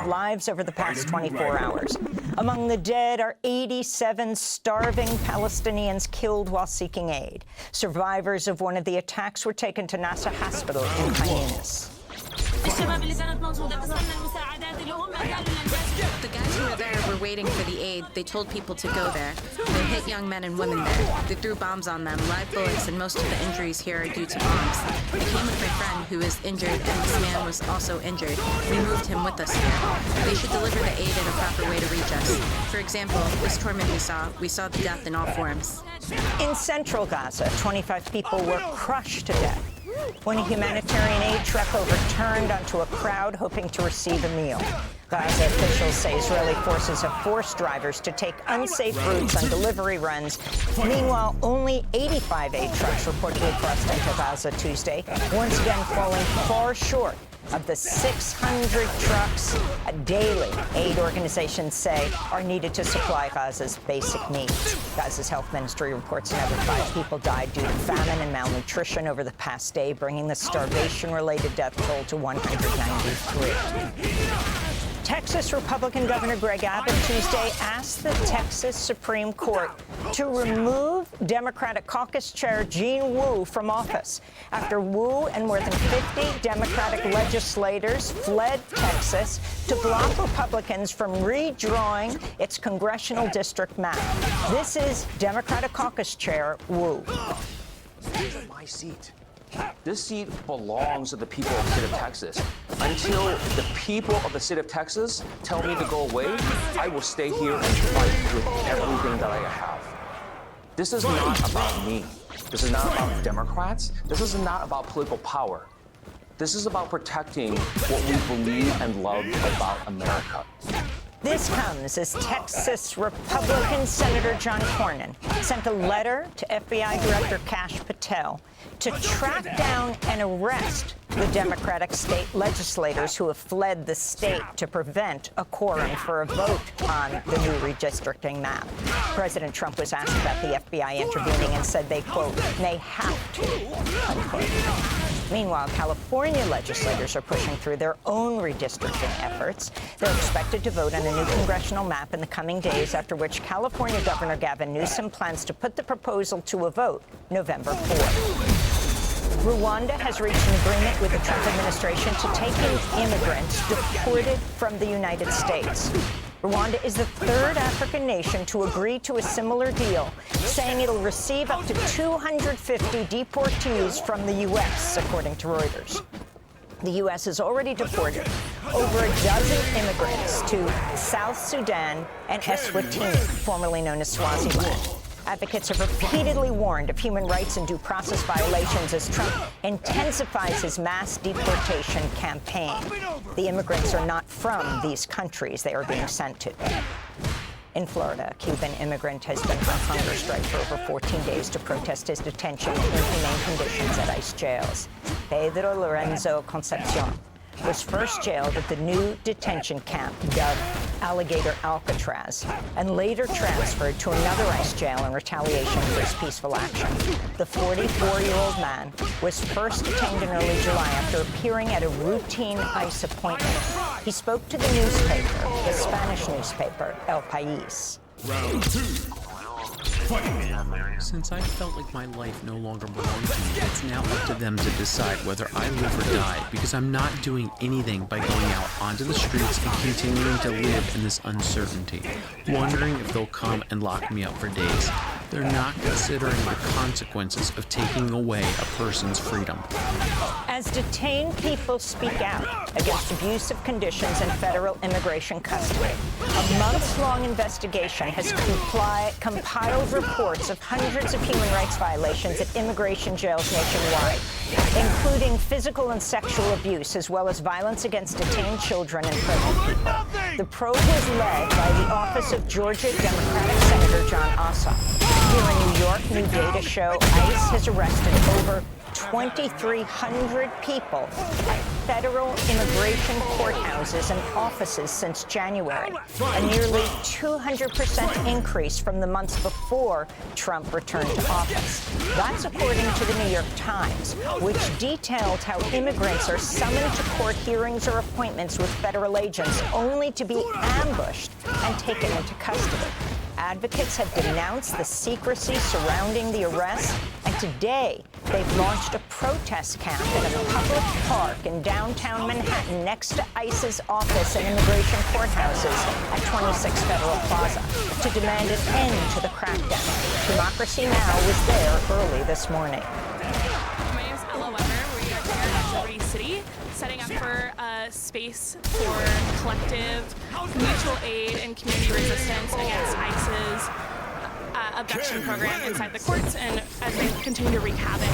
their lives over the past 24 hours. Among the dead are 87 starving Palestinians killed while seeking aid. Survivors of one of the attacks were taken to Nasser Hospital in Khan Yunis. The guys who were there were waiting for the aid. They told people to go there. They hit young men and women there. They threw bombs on them, live bullets, and most of the injuries here are due to bombs. I came with my friend who is injured, and this man was also injured. We moved him with us here. They should deliver the aid in a proper way to reach us. For example, this torment we saw the death in all forms. In central Gaza, 25 people were crushed to death when a humanitarian aid truck overturned onto a crowd hoping to receive a meal. Gaza officials say Israeli forces have forced drivers to take unsafe routes on delivery runs. Meanwhile, only 85 aid trucks reportedly crossed into Gaza Tuesday, once again falling far short of the 600 trucks daily aid organizations say are needed to supply Gaza's basic needs. Gaza's health ministry reports another 5 people died due to famine and malnutrition over the past day, bringing the starvation-related death toll to 193. Texas Republican Governor Greg Abbott Tuesday asked the Texas Supreme Court to remove Democratic Caucus Chair Jean Wu from office after Wu and more than 50 Democratic legislators fled Texas to block Republicans from redrawing its congressional district map. This is Democratic Caucus Chair Wu. This is my seat. This seat belongs to the people of the state of Texas. Until the people of the state of Texas tell me to go away, I will stay here and fight with everything that I have. This is not about me. This is not about Democrats. This is not about political power. This is about protecting what we believe and love about America. This comes as Texas Republican Senator John Cornyn sent a letter to FBI Director Kash Patel to track down and arrest the Democratic state legislators who have fled the state to prevent a quorum for a vote on the new redistricting map. President Trump was asked about the FBI intervening and said they, quote, may have to, unquote. Meanwhile, California legislators are pushing through their own redistricting efforts. They're expected to vote on a new congressional map in the coming days, after which California Governor Gavin Newsom plans to put the proposal to a vote November 4th. Rwanda has reached an agreement with the Trump administration to take in immigrants deported from the United States. Rwanda is the 3rd African nation to agree to a similar deal, saying it'll receive up to 250 deportees from the U.S., according to Reuters. The U.S. has already deported over a dozen immigrants to South Sudan and Eswatini, formerly known as Swaziland. Advocates have repeatedly warned of human rights and due process violations as Trump intensifies his mass deportation campaign. The immigrants are not from these countries they are being sent to. In Florida, a Cuban immigrant has been on hunger strike for over 14 days to protest his detention in inhumane conditions at ICE jails. Pedro Lorenzo Concepcion was first jailed at the new detention camp dubbed Alligator Alcatraz and later transferred to another ICE jail in retaliation for his peaceful action. The 44-year-old man was first detained in early July after appearing at a routine ICE appointment. He spoke to the newspaper, the Spanish newspaper, El País. Round 2. Since I felt like my life no longer belonged to me, it's now up to them to decide whether I live or die, because I'm not doing anything by going out onto the streets and continuing to live in this uncertainty, wondering if they'll come and lock me up for days. They're not considering the consequences of taking away a person's freedom. As detained people speak out against abusive conditions in federal immigration custody, a months-long investigation has compiled reports of hundreds of human rights violations at immigration jails nationwide, including physical and sexual abuse, as well as violence against detained children and pregnant people. The probe was led by the office of Georgia Democratic Senator Jon Ossoff. Here in New York, new data show ICE has arrested over 2,300 people at federal immigration courthouses and offices since January, a nearly 200% increase from the months before Trump returned to office. That's according to the New York Times, which detailed how immigrants are summoned to court hearings or appointments with federal agents only to be ambushed and taken into custody. Advocates have denounced the secrecy surrounding the arrest, and today they've launched a protest camp in a public park in downtown Manhattan next to ICE's office and immigration courthouses at 26 Federal Plaza to demand an end to the crackdown. Democracy Now! Was there early this morning. My name is Ella Weber. We are here at Liberty City, setting up for a space for collective mutual aid and community resistance against ICE's abduction program inside the courts, and as they continue to wreak havoc